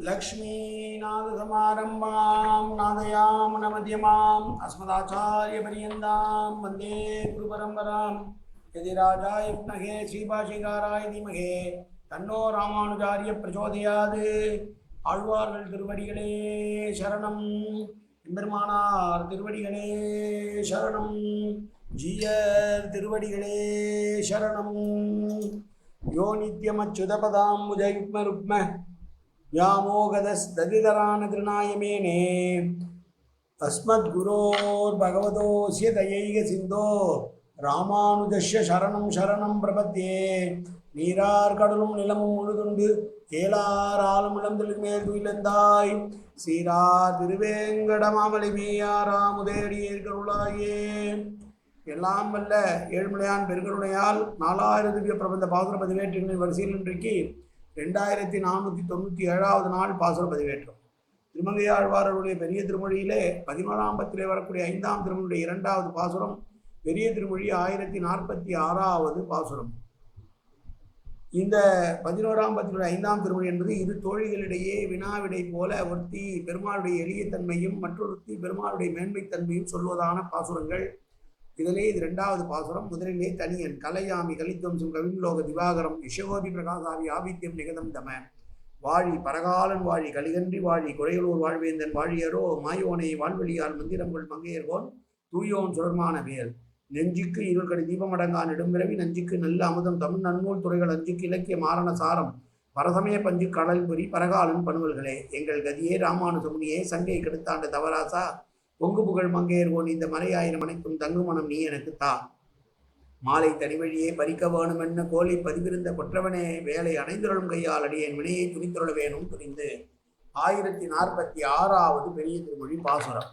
लक्ष्मीनाथसमारम्भां नादयामनमध्यमाम् अस्मदाचार्यपर्यन्तां वन्दे गुरुपरम्परां यतिराजाय विद्महे श्रीभाष्यकाराय धीमहि तन्नो रामानुजार्य प्रचोदयात् ஆழ்வார்கள் திருவடிகளே சரணம் எம்பெருமானார் திருவடிகளே சரணம் ஜீயர் திருவடிகளே சரணம் யோ நித்யமச்சுதபதாம் முஜயுக்மருக்ம व्यामोगदस्तदितरानतृणायमेने अस्मद्गुरोर्भगवतोऽस्य दयैकसिन्धो रामानुजस्य शरणं शरणं प्रपद्ये நீரார் கடலும் நிலமும் முழுதுண்டு ஏலார் ஆளும் இளந்தொழில் மேல் துயிலந்தாய் சீரார் திருவேங்கடமாமலை மேயாராமுதேடியேற்கருளாயே எல்லாம் வல்ல ஏழ்மலையான் பெருகருணையால் 4000 திவ்ய பிரபந்த பாசுர பதிவேற்றின் வரிசையில் இன்றைக்கு 2497வது நாள் பாசுர பதிவேற்றம். திருமங்கையாழ்வாரருடைய பெரிய திருமொழியிலே 11ஆம் பத்திலே வரக்கூடிய 5ஆம் திருமொழியுடைய 2வது பாசுரம், பெரிய திருமொழி 1046வது பாசுரம். இந்த 11ஆம் பத்தினுடைய 5ஆம் திருமொழி என்பது இரு தோழிகளிடையே வினாவிடை போல ஒருத்தி பெருமாளுடைய எளிய தன்மையும் மற்றொருத்தி பெருமாளுடைய மேன்மைத்தன்மையும் சொல்வதான பாசுரங்கள். இதிலே இது 2வது பாசுரம். முதலிலே தனியன் கலையாமி கலித்வம்சம் கவிம்லோக திவாகரம் யசோதி பிரகாசாமி ஆபித்யம் நிகதம் தம வாழி பரகாலன் வாழி கலிகன்றி வாழி குறைகளூர் வாழ்வேந்தன் வாழியரோ மாயோனை வாழ்வெளியால் மந்திரங்கள் மங்கையர்கோன் தூயோன் சுடர்மான வேல் நெஞ்சுக்கு இருள்கடி தீபமடங்கா நெடும்பிறவி நஞ்சுக்கு நல்ல அமுதம் தமிழ் நன்னூல் துறைகள் அஞ்சுக்கு இலக்கிய மாரண சாரம் பரசமய பஞ்சு கடல் பொறி பரகாலன் பணுவல்களே எங்கள் கதியே ராமானுசமுனியே சங்கை கெடுத்தாண்ட தவராசா பொங்கு புகழ் மங்கையர்கோன் இந்த மறையாயிரம் அனைத்தும் தங்கு மனம் நீ எனக்கு தா மாலை தனிவழியே பறிக்க வேணும் என்ன கோலை பதிவிருந்த கொற்றவனே வேலை அணைந்துருளும் கையால் அடியேன் வினையை துணித்துருள வேணும் துணிந்து 1046வது பெரிய திருமொழி பாசுரம்.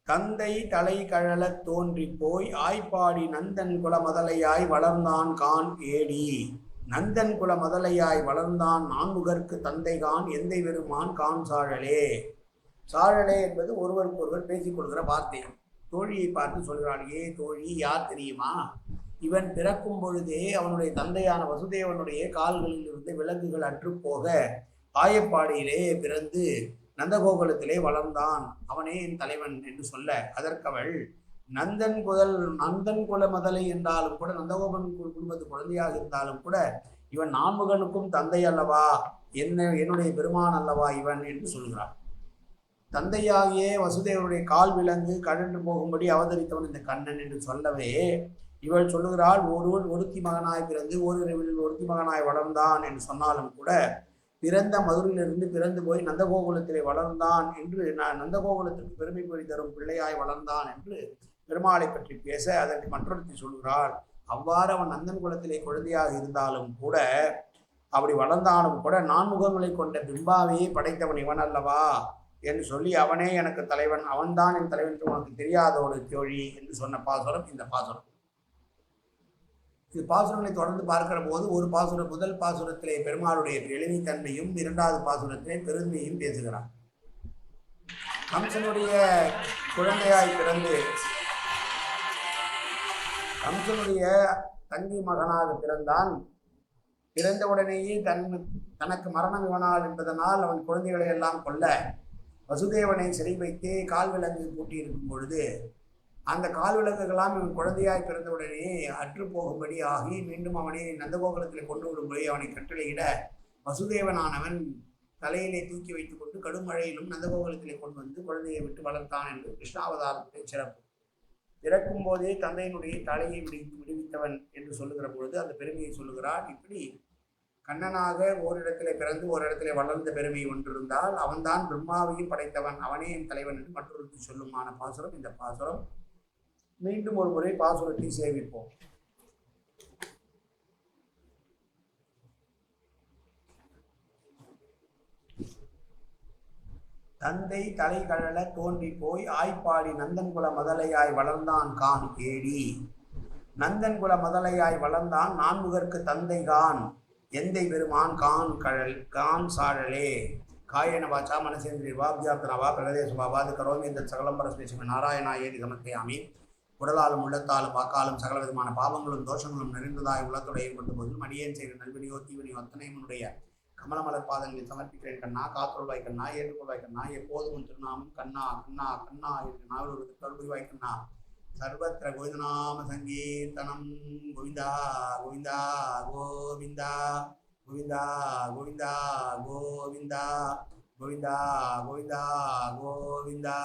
தந்தை தலை கழல தோன்றி போய் ஆய்ப்பாடி நந்தன் குல மதலையாய் வளர்ந்தான் கான் ஏடி நந்தன் குல மதலையாய் வளர்ந்தான் நான்முகர்க்கு தந்தைகான் எந்தை வெறுமான் கான் சாழலே. சாழலே என்பது ஒருவருக்கு ஒருவர் பேசிக்கொள்கிற வார்த்தை. தோழியை பார்த்து சொல்கிறாள், ஏ தோழி, யார் தெரியுமா? இவன் பிறக்கும் பொழுதே அவனுடைய தந்தையான வசுதேவனுடைய கால்களில் இருந்து விலங்குகள் அற்றுப்போக ஆயப்பாடியிலே பிறந்து நந்தகோகுலத்திலே வளர்ந்தான், அவனே என் தலைவன் என்று சொல்ல, அதற்கவள் நந்தன் குல மதலை என்றாலும் கூட நந்தகோபன் குடும்பத்து குழந்தையாக இருந்தாலும் கூட இவன் நான்முகனுக்கும் தந்தை அல்லவா, என்னுடைய பெருமான் அல்லவா இவன் என்று சொல்கிறான். தந்தையாகியே வசுதேவனுடைய கால் விலங்கு கழன்று போகும்படி அவதரித்தவன் இந்த கண்ணன் என்று சொல்லவே இவள் சொல்லுகிறாள், ஒருத்தி மகனாய் பிறந்து ஓரிரவில் ஒருத்தி மகனாய் வளர்ந்தான் என்று சொன்னாலும் கூட பிறந்த மதுரையிலிருந்து பிறந்து போய் நந்தகோகுலத்திலே வளர்ந்தான் என்று, நந்தகோகுலத்திற்கு பெருமை போய் தரும் பிள்ளையாய் வளர்ந்தான் என்று பெருமாளை பற்றி பேச அதற்கு மற்றொருத்தி சொல்கிறாள், அவ்வாறு அவன் நந்தன் குலத்திலே குழந்தையாக இருந்தாலும் கூட அப்படி வளர்ந்தாலும் கூட நான்முகங்களை கொண்ட பிம்பாவையே படைத்தவன் இவன் அல்லவா என்று சொல்லி அவனே எனக்கு தலைவன், அவன்தான் என் தலைவன் என்று உனக்கு தெரியாதோடு தோழி என்று சொன்ன பாசுரம் இந்த பாசுரம். இது பாசுரங்களை தொடர்ந்து பார்க்கிற போது ஒரு பாசுரம், முதல் பாசுரத்திலே பெருமாளுடைய எளிமைத்தன்மையும் 2வது பாசுரத்திலே பெருமையும் பேசுகிறான். கம்சனுடைய குழந்தையாய் பிறந்து கம்சனுடைய தங்கி மகனாக பிறந்தான். பிறந்தவுடனேயே தனக்கு மரணம் இவனால் என்பதனால் அவன் குழந்தைகளை எல்லாம் கொல்ல வசுதேவனை சிறை வைத்து கால் விலங்கு பூட்டியிருக்கும் பொழுது அந்த கால் விலங்குகளாம் இவன் குழந்தையாய் பிறந்தவுடனே அற்று போகும்படி ஆகி மீண்டும் அவனை நந்தகோகுலத்தில் கொண்டு விடும்படி அவனை கட்டளையிட வசுதேவனானவன் தலையிலே தூக்கி வைத்துக் கொண்டு கடும் மழையிலும் நந்தகோகுலத்திலே கொண்டு வந்து குழந்தையை விட்டு வளர்த்தான் என்று கிருஷ்ணாவதாரத்தை சிறப்பு. பிறக்கும் போதே தந்தையினுடைய தலையை விடுவித்தவன் என்று சொல்லுகிற பொழுது அந்த பெருமையை சொல்லுகிறார். இப்படி கண்ணனாக ஓரிடத்திலே பிறந்து ஓரிடத்திலே வளர்ந்த பெருமை ஒன்றிருந்தால் அவன்தான் பிரம்மாவையும் படைத்தவன், அவனே என் தலைவன் என்று மற்றொரு சொல்லுமான பாசுரம் இந்த பாசுரம். மீண்டும் ஒரு முறை பாசுரத்தை சேவிப்போம். தந்தை தலை கழல தோன்றி போய் ஆய்ப்பாடி நந்தன்குல மதலையாய் வளர்ந்தான் கான் ஏடி நந்தன்குல மதலையாய் வளர்ந்தான் நான்முகர்க்கு தந்தை கான் எந்தை பெருமான் கான் கழல் கான் சாழலே. காயன வாச்சா மனசேந்திரி வாப்ஜாப்தனவா பிரகதேச பாபாது கரோமேந்த சகலம்பர ஸ்பேசிம நாராயணாயேதி சமர்ப்பயாமி உடலாலும் உள்ளத்தாலும் வாக்காலும் சகல விதமான பாவங்களும் தோஷங்களும் நிறைந்ததாய் உள்ளத்தோடு ஏற்பட்ட போதிலும் அடியேன் செய்கிற நல்வினியோ தீவினியோ அத்தனையும் உடைய கமலமலர் பாதங்களில் சமர்ப்பிக்கிறேன் கண்ணா. காத்தொருவாய் கண்ணா, ஏற்றுக்கொள்வாய் கண்ணா, எப்போதும் உன் திருநாமம் கண்ணா கண்ணா கண்ணா இருக்கு நாவல் தொடர்புவாய் கண்ணா. சர்வத்திர கோவிந்தநாம சங்கீர்த்தனம். கோவிந்தா கோவிந்தா கோவிந்தா கோவிந்தா கோவிந்தா கோவிந்தா கோவிந்தா கோவிந்தா கோவிந்தா.